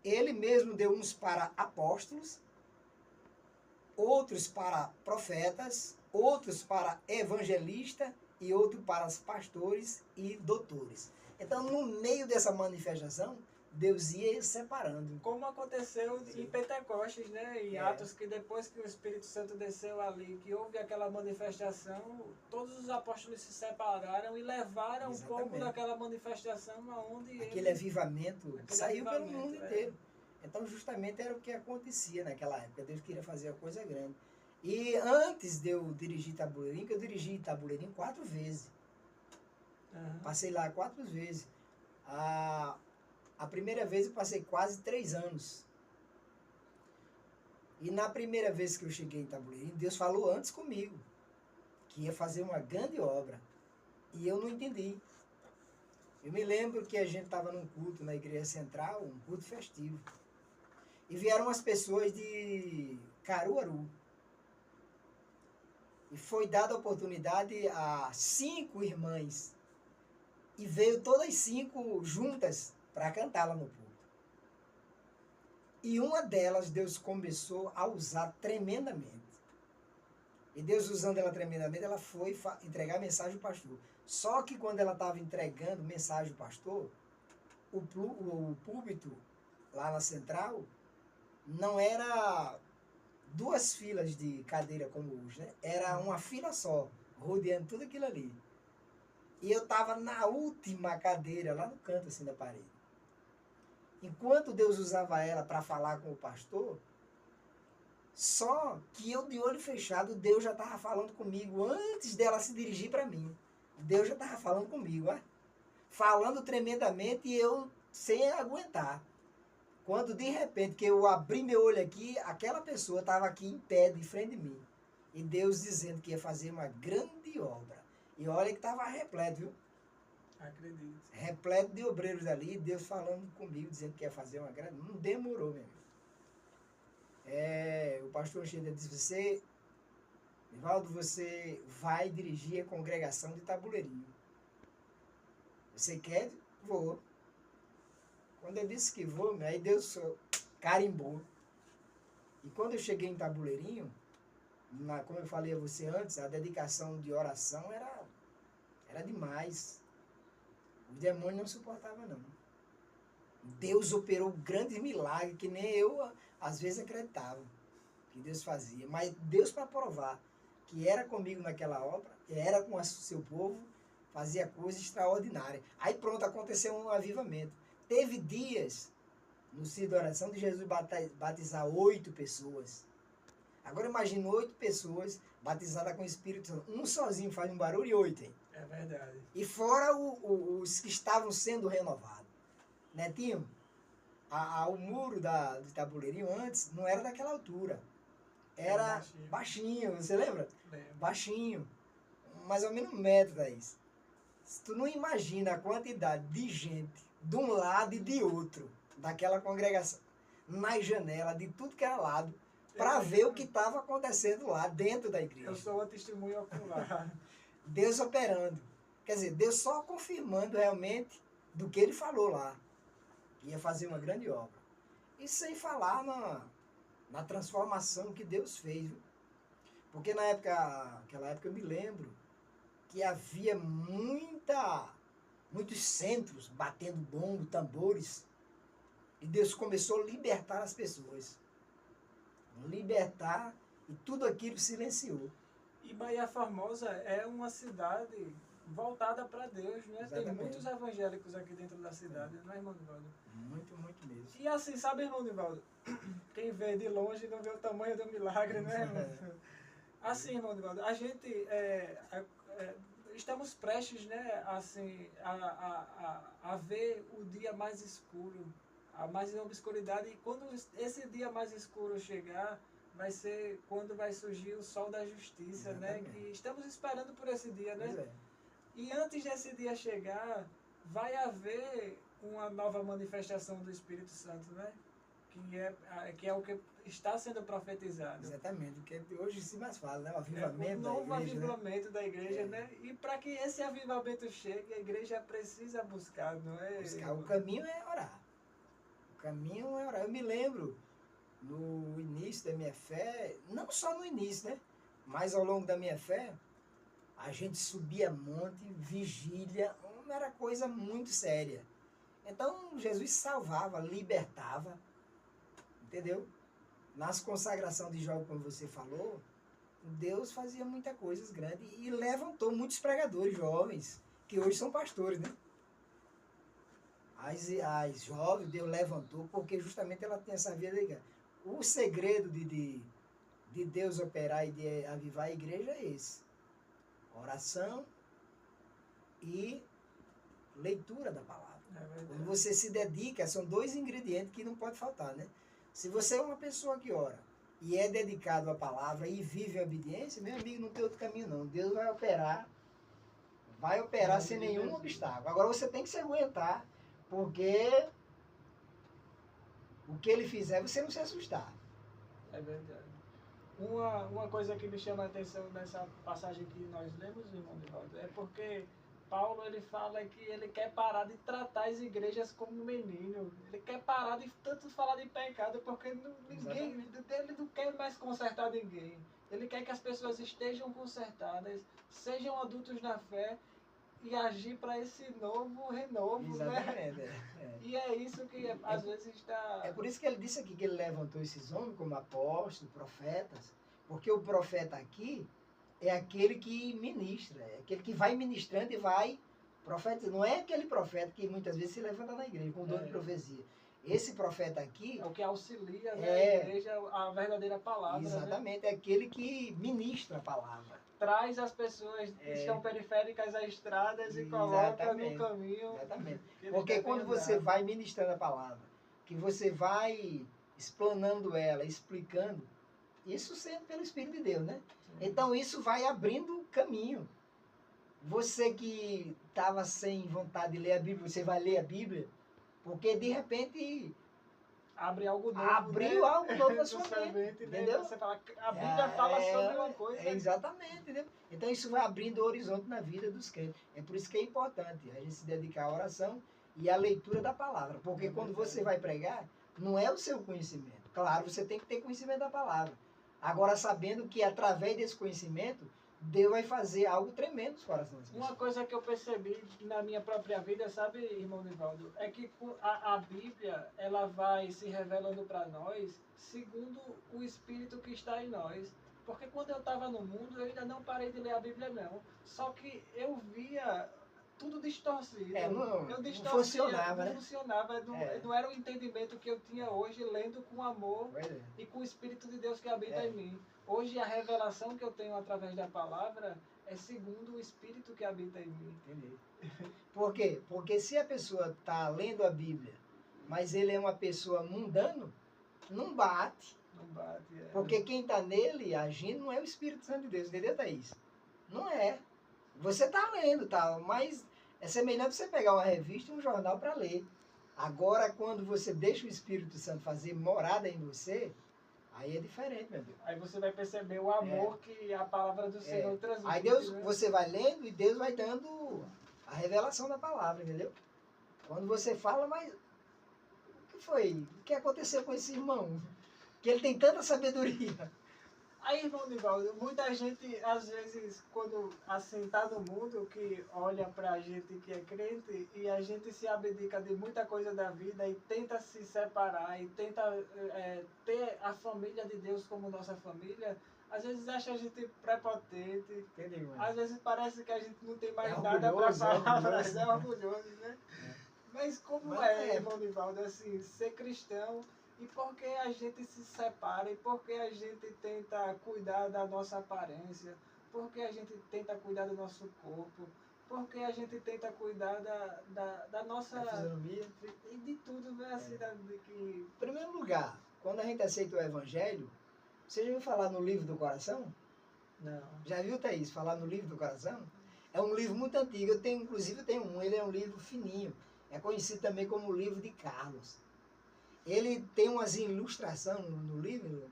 ele mesmo deu uns para apóstolos, outros para profetas, outros para evangelistas e outros para os pastores e doutores. Então, no meio dessa manifestação, Deus ia separando. Como aconteceu em Pentecostes, né? Em Atos, que depois que o Espírito Santo desceu ali, que houve aquela manifestação, todos os apóstolos se separaram e levaram um pouco daquela manifestação aonde aquele avivamento saiu pelo mundo inteiro. Então, justamente era o que acontecia naquela época. Deus queria fazer uma coisa grande. E antes de eu dirigir Tabuleirinho, que eu dirigi Tabuleirinho 4 vezes. Passei lá 4 vezes. A primeira vez eu passei quase 3 anos. E na primeira vez que eu cheguei em Tabuleirinho, Deus falou antes comigo que ia fazer uma grande obra. E eu não entendi. Eu me lembro que a gente estava num culto na igreja central, um culto festivo. E vieram umas pessoas de Caruaru. E foi dada a oportunidade a 5 irmãs. E veio todas 5 juntas para cantar lá no púlpito. E uma delas, Deus começou a usar tremendamente. E Deus usando ela tremendamente, ela foi entregar a mensagem ao pastor. Só que quando ela estava entregando mensagem ao pastor, o púlpito lá na central não era 2 filas de cadeira como hoje, né? Era uma fila só, rodeando tudo aquilo ali. E eu estava na última cadeira, lá no canto assim da parede. Enquanto Deus usava ela para falar com o pastor, só que eu de olho fechado, Deus já estava falando comigo antes dela se dirigir para mim. Deus já estava falando comigo, ó. Falando tremendamente e eu sem aguentar. Quando de repente que eu abri meu olho aqui, aquela pessoa estava aqui em pé, de frente de mim. E Deus dizendo que ia fazer uma grande obra. E olha que estava repleto, viu? Acredito. Repleto de obreiros ali, Deus falando comigo, dizendo que ia fazer uma grande... Não demorou, meu amigo. O pastor Anchieta disse, Nivaldo, você vai dirigir a congregação de Tabuleirinho. Você quer? Vou. Quando eu disse que vou, aí Deus carimbou. E quando eu cheguei em Tabuleirinho, como eu falei a você antes, a dedicação de oração era demais. Os demônios não suportavam, não. Deus operou grandes milagres que nem eu, às vezes, acreditava que Deus fazia. Mas Deus, para provar que era comigo naquela obra, era com o seu povo, fazia coisas extraordinárias. Aí pronto, aconteceu um avivamento. Teve dias no Ciro de Oração de Jesus batizar 8 pessoas. Agora imagina 8 pessoas batizadas com o Espírito Santo. Um sozinho faz um barulho e 8, hein? É verdade. E fora os que estavam sendo renovados. Netinho, o muro de Tabuleirinho antes não era daquela altura. Era baixinho, você lembra? Lembro. Baixinho. Mais ou menos 1 metro, Thaís. Tu não imagina a quantidade de gente de um lado e de outro daquela congregação, na janela, de tudo que era lado, para ver o que estava acontecendo lá dentro da igreja. Eu sou uma testemunha ocular. Deus operando. Quer dizer, Deus só confirmando realmente do que ele falou lá. Que ia fazer uma grande obra. E sem falar na transformação que Deus fez. Viu? Porque naquela época eu me lembro que havia muitos centros batendo bombo, tambores. E Deus começou a libertar as pessoas. Libertar, e tudo aquilo silenciou. E Bahia Formosa é uma cidade voltada para Deus, né? Exatamente. Tem muitos evangélicos aqui dentro da cidade, não é, irmão Nivaldo? Muito, muito mesmo. E assim, sabe, irmão Nivaldo? Quem vê de longe não vê o tamanho do milagre, né, irmão? Assim, irmão Nivaldo, a gente estamos prestes, né, assim, a ver o dia mais escuro, a mais obscuridade, e quando esse dia mais escuro chegar, vai ser quando vai surgir o sol da justiça. Exatamente. Né? Que estamos esperando por esse dia, né? Pois é. E antes desse dia chegar, vai haver uma nova manifestação do Espírito Santo, né? Que é o que está sendo profetizado. Exatamente, porque hoje se mais fala, né? O avivamento da igreja. O novo avivamento, né? Da igreja, né? E para que esse avivamento chegue, a igreja precisa buscar, não é? Buscar. O caminho é orar. caminho é orar. Eu me lembro, no início da minha fé, não só no início, né? Mas ao longo da minha fé, a gente subia monte, vigília, era coisa muito séria. Então, Jesus salvava, libertava, entendeu? Nas consagrações de jovem, como você falou, Deus fazia muitas coisas grandes e levantou muitos pregadores jovens, que hoje são pastores, né? As jovens, Deus levantou, porque justamente ela tem essa vida ligada. O segredo de Deus operar e de avivar a igreja é esse. Oração e leitura da palavra. Quando você se dedica, são dois ingredientes que não pode faltar, né? Se você é uma pessoa que ora e é dedicado à palavra e vive a obediência, meu amigo, não tem outro caminho não. Deus vai operar sem nenhum obstáculo. Agora você tem que se aguentar, porque o que ele fizer, você não se assustar. É verdade. Uma coisa que me chama a atenção nessa passagem que nós lemos, irmão Divaldo, é porque Paulo ele fala que ele quer parar de tratar as igrejas como menino. Ele quer parar de tanto falar de pecado, porque ele não quer mais consertar ninguém. Ele quer que as pessoas estejam consertadas, sejam adultos na fé e agir para esse novo renovo, Exatamente, né? E é isso que às vezes está... É por isso que ele disse aqui que ele levantou esses homens como apóstolos, profetas, porque o profeta aqui é aquele que ministra, é aquele que vai ministrando e vai profetizando. Não é aquele profeta que muitas vezes se levanta na igreja com dom de profecia. Esse profeta aqui... É o que auxilia, né, a igreja, a verdadeira palavra. Exatamente, né? É aquele que ministra a palavra. Traz as pessoas que estão periféricas às estradas e coloca no caminho. Exatamente. Porque quando você vai ministrando a palavra, que você vai explanando ela, explicando, isso sempre pelo Espírito de Deus, né? Sim. Então isso vai abrindo caminho. Você que estava sem vontade de ler a Bíblia, você vai ler a Bíblia, porque de repente... Abriu algo novo na sua mente, entendeu? Você fala, a Bíblia fala sobre uma coisa. Exatamente, entendeu? Então isso vai abrindo o horizonte na vida dos crentes. É por isso que é importante a gente se dedicar à oração e à leitura da palavra. Porque quando você vai pregar, não é o seu conhecimento. Claro, você tem que ter conhecimento da palavra. Agora, sabendo que através desse conhecimento, Deus vai fazer algo tremendo nos corações das pessoas. Uma coisa que eu percebi na minha própria vida, sabe, irmão Nivaldo, é que a Bíblia, ela vai se revelando para nós segundo o Espírito que está em nós. Porque quando eu estava no mundo, eu ainda não parei de ler a Bíblia, não. Só que eu via tudo distorcido. Não funcionava, né? Não funcionava. Não era o entendimento que eu tinha hoje, lendo com amor e com o Espírito de Deus que habita em mim. Hoje a revelação que eu tenho através da palavra é segundo o Espírito que habita em mim. Entendi. Por quê? Porque se a pessoa está lendo a Bíblia, mas ele é uma pessoa mundano, não bate. Não bate, Porque quem está nele agindo não é o Espírito Santo de Deus, entendeu, Thaís? Não é. Você está lendo, tá? Mas é semelhante você pegar uma revista e um jornal para ler. Agora, quando você deixa o Espírito Santo fazer morada em você, aí é diferente, meu Deus. Aí você vai perceber o amor que a palavra do Senhor transmite. Aí Deus, você vai lendo e Deus vai dando a revelação da palavra, entendeu? Quando você fala, mas o que foi? O que aconteceu com esse irmão? Que ele tem tanta sabedoria. Aí, irmão Nivaldo, muita gente, às vezes, quando assim tá no mundo, que olha pra gente que é crente e a gente se abdica de muita coisa da vida e tenta se separar e tenta ter a família de Deus como nossa família, às vezes acha a gente prepotente. Entendi, às vezes parece que a gente não tem mais nada pra falar, mas é orgulhoso, né? Mas como irmão Nivaldo, assim, ser cristão... E por que a gente se separa? E por que a gente tenta cuidar da nossa aparência? Por que a gente tenta cuidar do nosso corpo? Por que a gente tenta cuidar da nossa... Da fisionomia. E de tudo, né? Assim, Em primeiro lugar, quando a gente aceita o Evangelho, você já viu falar no Livro do Coração? Não. Já viu, Thaís, falar no Livro do Coração? É um livro muito antigo. Inclusive, eu tenho um. Ele é um livro fininho. É conhecido também como o Livro de Carlos. Ele tem umas ilustrações no livro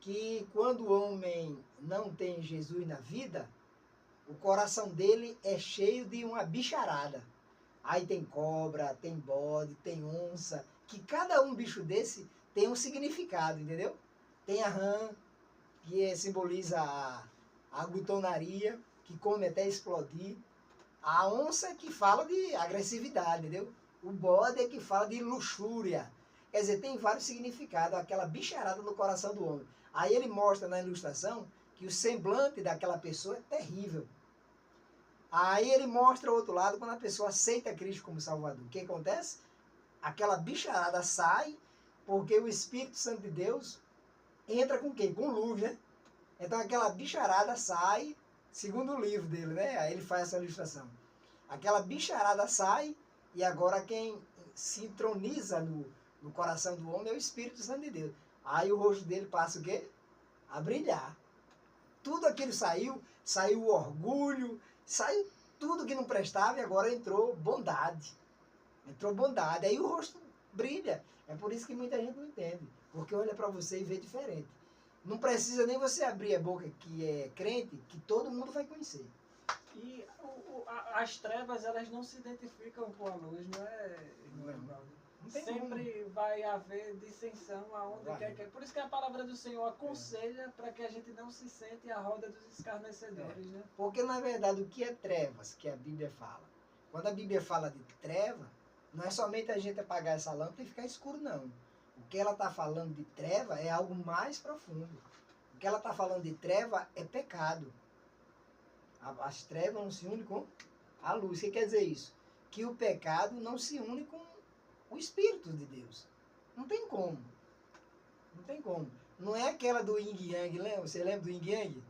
que quando o homem não tem Jesus na vida, o coração dele é cheio de uma bicharada. Aí tem cobra, tem bode, tem onça, que cada um bicho desse tem um significado, entendeu? Tem a rã, que simboliza a glutonaria, que come até explodir. A onça que fala de agressividade, entendeu? O bode é que fala de luxúria. Quer dizer, tem vários significados, aquela bicharada no coração do homem. Aí ele mostra na ilustração que o semblante daquela pessoa é terrível. Aí ele mostra o outro lado, quando a pessoa aceita Cristo como Salvador. O que acontece? Aquela bicharada sai, porque o Espírito Santo de Deus entra com quem? Com luz, né? Então aquela bicharada sai, segundo o livro dele, né? Aí ele faz essa ilustração. Aquela bicharada sai, e agora quem se entroniza no coração do homem é o Espírito Santo de Deus. Aí o rosto dele passa o quê? A brilhar. Tudo aquilo saiu o orgulho, saiu tudo que não prestava e agora entrou bondade. Entrou bondade. Aí o rosto brilha. É por isso que muita gente não entende. Porque olha para você e vê diferente. Não precisa nem você abrir a boca que é crente, que todo mundo vai conhecer. E as trevas, elas não se identificam com a luz, não é, Não é. Evaldo? Não tem Sempre vai haver dissensão aonde Vai. quer que é. Por isso que a palavra do Senhor aconselha para que a gente não se sente à roda dos escarnecedores, né? Porque, na verdade, o que é trevas que a Bíblia fala? Quando a Bíblia fala de treva, não é somente a gente apagar essa lâmpada e ficar escuro, não. O que ela está falando de treva é algo mais profundo. O que ela está falando de treva é pecado. As trevas não se unem com a luz. O que quer dizer isso? Que o pecado não se une com o Espírito de Deus. Não tem como. Não tem como. Não é aquela do Yin Yang, lembra? Você lembra do Yin Yang?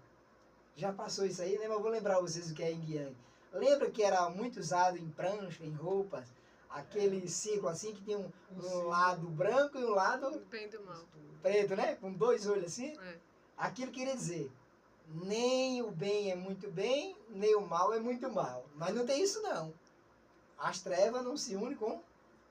Já passou isso aí, né? Mas eu vou lembrar vocês o que é Yin Yang. Lembra que era muito usado em prancha, em roupas? Aquele círculo assim que tinha um lado branco e um lado Bem do mal. preto, né? Com dois olhos assim. É. Aquilo queria dizer, nem o bem é muito bem, nem o mal é muito mal. Mas não tem isso não. As trevas não se unem com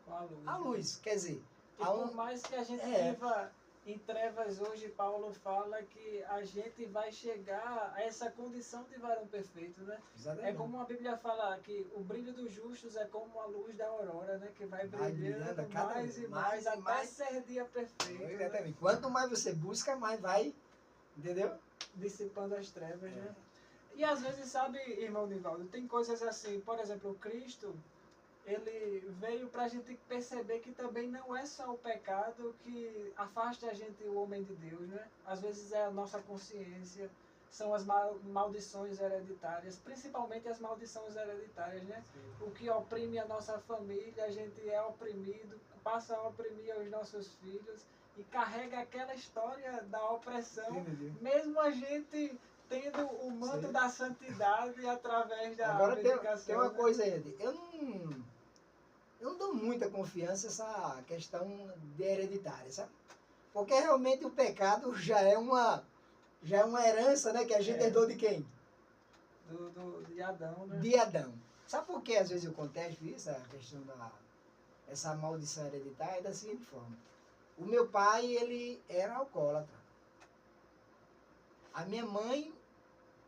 Com a luz. a luz. Quer dizer, E por mais que a gente viva em trevas hoje, Paulo fala que a gente vai chegar a essa condição de varão perfeito, né? exatamente. É como a Bíblia fala que o brilho dos justos é como a luz da aurora, né? Que vai Vai brilhando brilhando cada mais vez e mais, até mais. ser dia perfeito, né? Exatamente. Quanto mais você busca, mais vai, entendeu? Dissipando as trevas, né? E às vezes, sabe, irmão Nivaldo, tem coisas assim, por exemplo, o Cristo, ele veio para a gente perceber que também não é só o pecado que afasta a gente, o homem de Deus, né? Às vezes é a nossa consciência, são as maldições hereditárias, principalmente as maldições hereditárias, né? O que oprime a nossa família, a gente é oprimido, passa a oprimir os nossos filhos e carrega aquela história da opressão, Entendi. mesmo a gente tendo o manto Sim. da santidade através da Agora abdicação, tem uma né? coisa aí, eu não dou muita confiança nessa questão de hereditária, sabe? Porque realmente o pecado já é uma herança, né? Que a gente herdou de quem? De Adão, né? De Adão. Sabe por que às vezes eu contesto isso, a questão essa maldição hereditária? É da seguinte forma. O meu pai, ele era alcoólatra. A minha mãe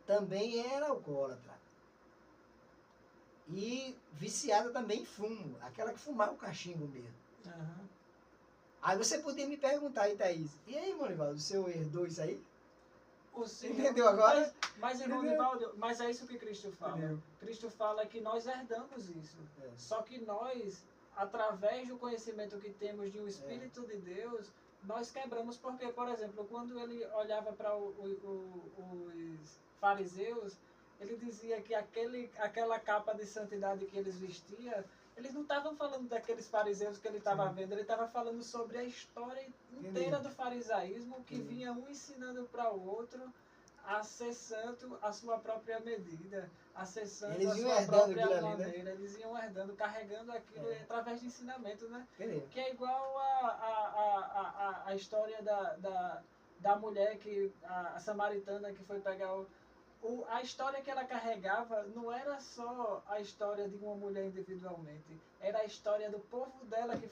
também era alcoólatra. E viciada também em fumo. Aquela que fumava o cachimbo mesmo. Uhum. Aí você podia me perguntar aí, Thaís, e aí, Monivaldo, o senhor herdou isso aí? O Senhor, Entendeu agora? Mas irmão Entendeu? Nivaldo, mas é isso que Cristo fala. Entendeu? Cristo fala que nós herdamos isso. É. Só que nós, através do conhecimento que temos de um Espírito de Deus, nós quebramos. Porque, por exemplo, quando ele olhava para os fariseus, ele dizia que aquela capa de santidade que eles vestiam, eles não estavam falando daqueles fariseus que ele estava vendo, ele estava falando sobre a história inteira do farisaísmo, que vinha um ensinando para o outro a ser santo à sua própria medida, a ser santo Eles à iam sua herdando própria aquilo ali, né? maneira. Eles iam herdando, carregando aquilo através de ensinamentos, né? Entendeu? Que é igual a história da mulher, a samaritana que foi pegar a história que ela carregava não era só a história de uma mulher individualmente, era a história do povo dela que